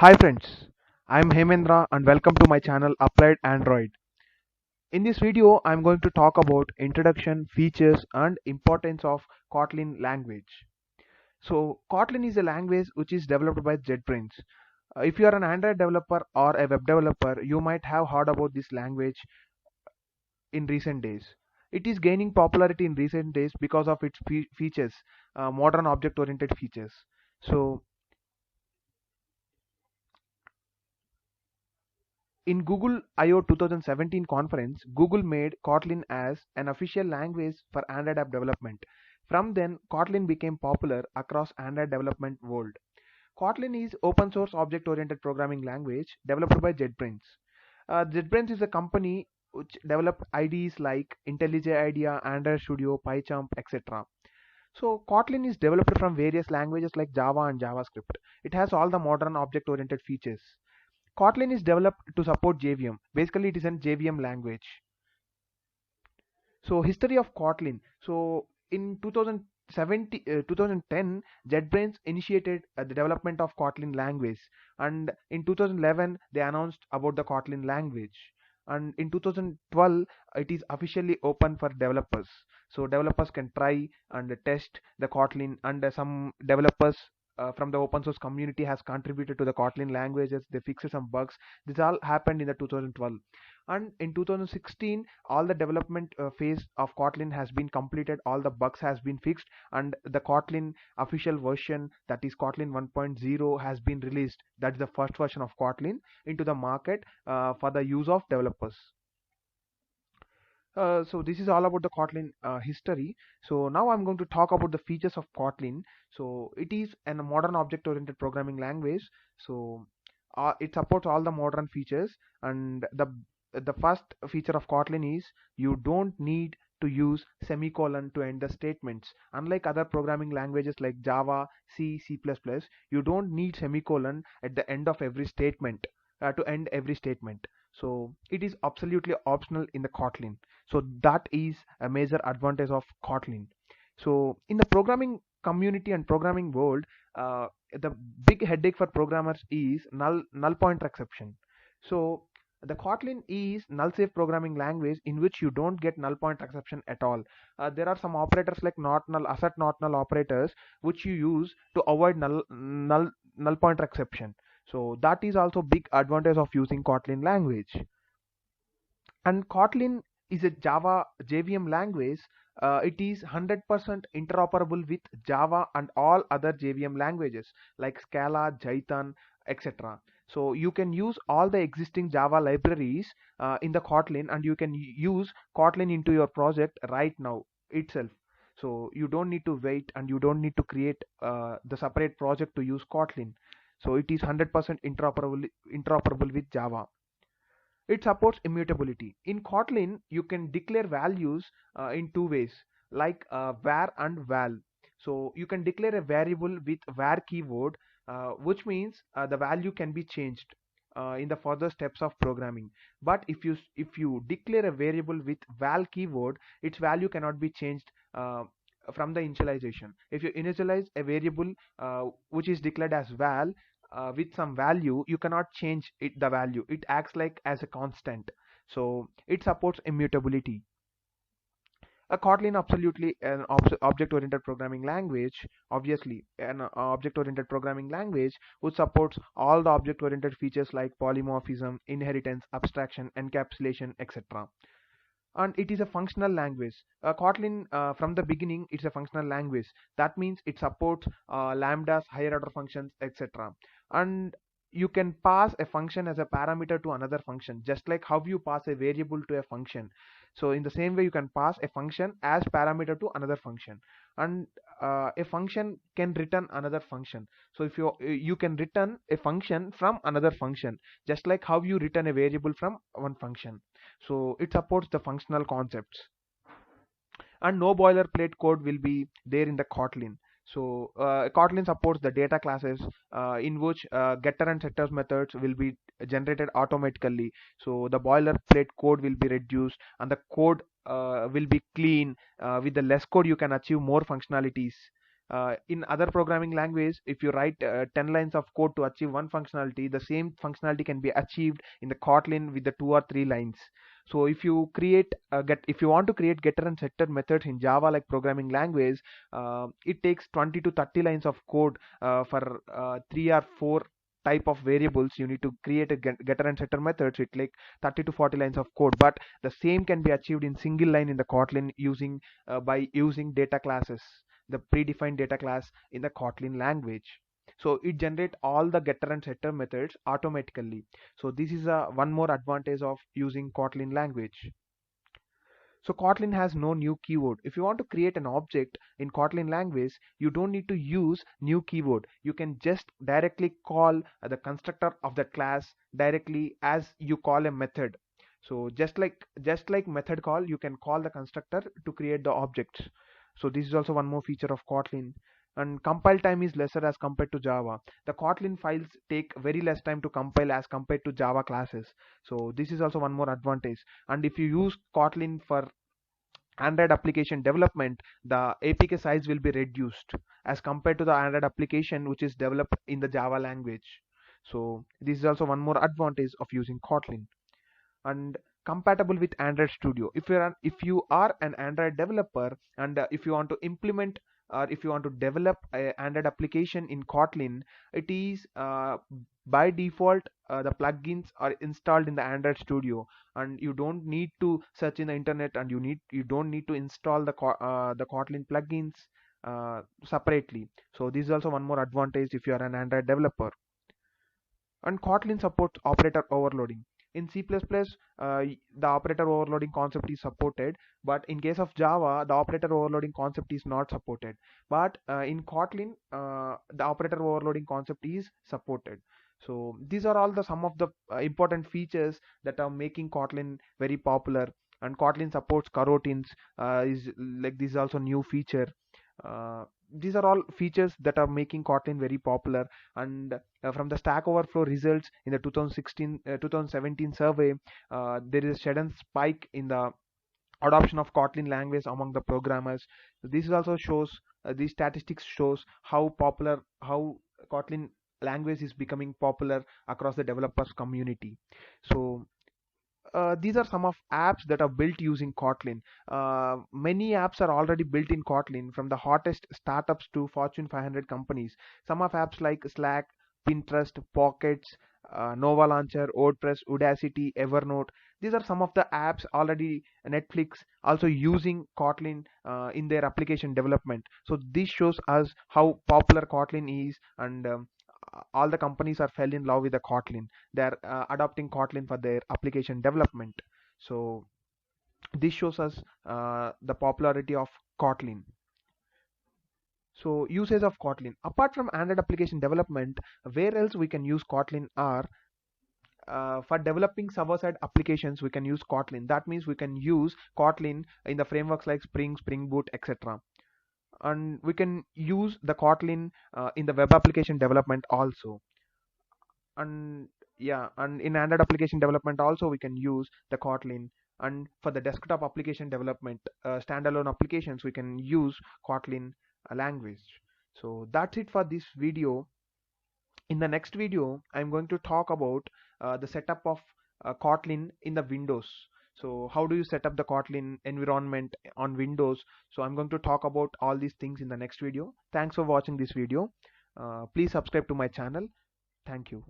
Hi friends, I am Hemendra and welcome to my channel Applied Android. In this video, I am going to talk about introduction, features and importance of Kotlin language. So Kotlin is a language which is developed by JetBrains. If you are an Android developer or a web developer, you might have heard about this language in recent days. It is gaining popularity in recent days because of its features, modern object-oriented features. So in Google I/O 2017 conference, Google made Kotlin as an official language for Android app development. From then, Kotlin became popular across Android development world. Kotlin is open source object-oriented programming language developed by JetBrains. JetBrains is a company which developed IDEs like IntelliJ IDEA, Android Studio, PyCharm, etc. So Kotlin is developed from various languages like Java and JavaScript. It has all the modern object-oriented features. Kotlin is developed to support JVM. Basically, it is an JVM language. So history of Kotlin. So in 2010, JetBrains initiated the development of Kotlin language, and in 2011 they announced about the Kotlin language. And in 2012, it is officially open for developers. So developers can try and test the Kotlin, and some developers from the open source community has contributed to the Kotlin languages. They fixed some bugs. This all happened in the 2012, and in 2016 all the development phase of Kotlin has been completed, all the bugs has been fixed, and the Kotlin official version, that is Kotlin 1.0, has been released. That's the first version of Kotlin into the market for the use of developers. So this is all about the Kotlin history. So now I'm going to talk about the features of Kotlin. So it is a modern object-oriented programming language. So it supports all the modern features, and the first feature of Kotlin is you don't need to use semicolon to end the statements. Unlike other programming languages like Java, C, C++, you don't need semicolon at the end of every statement to end every statement. So it is absolutely optional in the Kotlin. So that is a major advantage of Kotlin. So in the programming community and programming world, the big headache for programmers is null pointer exception. So the Kotlin is null safe programming language in which you don't get null pointer exception at all. There are some operators like not null, assert not null operators which you use to avoid null pointer exception. So that is also big advantage of using Kotlin language. And Kotlin is a Java JVM language. It is 100% interoperable with Java and all other JVM languages like Scala, Jython, etc. So you can use all the existing Java libraries in the Kotlin, and you can use Kotlin into your project right now itself. So you don't need to wait, and you don't need to create the separate project to use Kotlin. So it is 100% interoperable with Java. It supports immutability. In Kotlin, you can declare values in two ways, like var and val. So you can declare a variable with var keyword, which means the value can be changed in the further steps of programming. But if you declare a variable with val keyword, its value cannot be changed from the initialization. If you initialize a variable which is declared as val with some value, you cannot change the value. It acts like as a constant. So it supports immutability. A Kotlin absolutely an object-oriented programming language, obviously an object-oriented programming language which supports all the object-oriented features like polymorphism, inheritance, abstraction, encapsulation, etc. And it is a functional language. Kotlin, from the beginning, it's a functional language. That means it supports lambdas, higher order functions, etc. And you can pass a function as a parameter to another function, just like how you pass a variable to a function. So in the same way, you can pass a function as parameter to another function, and a function can return another function. So if you can return a function from another function, just like how you return a variable from one function. So it supports the functional concepts, and no boilerplate code will be there in the Kotlin. So Kotlin supports the data classes in which getter and setters methods will be generated automatically. So the boilerplate code will be reduced, and the code will be clean. With the less code, you can achieve more functionalities. In other programming language, if you write 10 lines of code to achieve one functionality, the same functionality can be achieved in the Kotlin with the 2 or 3 lines. So if you create if you want to create getter and setter methods in Java like programming language, it takes 20 to 30 lines of code for 3 or 4 type of variables. You need to create a getter and setter methods. It like 30 to 40 lines of code, but the same can be achieved in single line in the Kotlin using by using data classes, the predefined data class in the Kotlin language. So it generate all the getter and setter methods automatically. So this is a one more advantage of using Kotlin language. So Kotlin has no new keyword. If you want to create an object in Kotlin language, you don't need to use new keyword. You can just directly call the constructor of the class directly as you call a method. So just like method call, you can call the constructor to create the objects. So this is also one more feature of Kotlin. And compile time is lesser as compared to Java. The Kotlin files take very less time to compile as compared to Java classes. So this is also one more advantage. And if you use Kotlin for Android application development, the APK size will be reduced as compared to the Android application which is developed in the Java language. So this is also one more advantage of using Kotlin. And compatible with Android Studio. If you are an Android developer, and if you want to implement or if you want to develop a Android application in Kotlin, it is by default the plugins are installed in the Android Studio, and you don't need to search in the internet, and you don't need to install the Kotlin plugins separately. So this is also one more advantage if you are an Android developer. And Kotlin supports operator overloading. In C++, the operator overloading concept is supported, but in case of Java, the operator overloading concept is not supported. But in Kotlin, the operator overloading concept is supported. So these are all the some of the important features that are making Kotlin very popular. And Kotlin supports coroutines. Is like this is also new feature. These are all features that are making Kotlin very popular. And from the Stack Overflow results in the 2017 survey, there is a sudden spike in the adoption of Kotlin language among the programmers. This also shows these statistics shows how Kotlin language is becoming popular across the developers community. So these are some of apps that are built using Kotlin. Many apps are already built in Kotlin, from the hottest startups to Fortune 500 companies. Some of apps like Slack, Pinterest, Pockets, Nova Launcher, WordPress, Udacity, Evernote. These are some of the apps already. Netflix also using Kotlin in their application development. So this shows us how popular Kotlin is, and all the companies are fell in love with the Kotlin. They're adopting Kotlin for their application development. So this shows us the popularity of Kotlin. So usage of Kotlin. Apart from Android application development, where else we can use Kotlin are for developing server-side applications. We can use Kotlin. That means we can use Kotlin in the frameworks like Spring, Spring Boot, etc. And we can use the Kotlin in the web application development also. And yeah, and in Android application development also we can use the Kotlin. And for the desktop application development, standalone applications, we can use Kotlin language. So that's it for this video. In the next video, I'm going to talk about the setup of Kotlin in the Windows. So how do you set up the Kotlin environment on Windows? So I'm going to talk about all these things in the next video. Thanks for watching this video. Please subscribe to my channel. Thank you.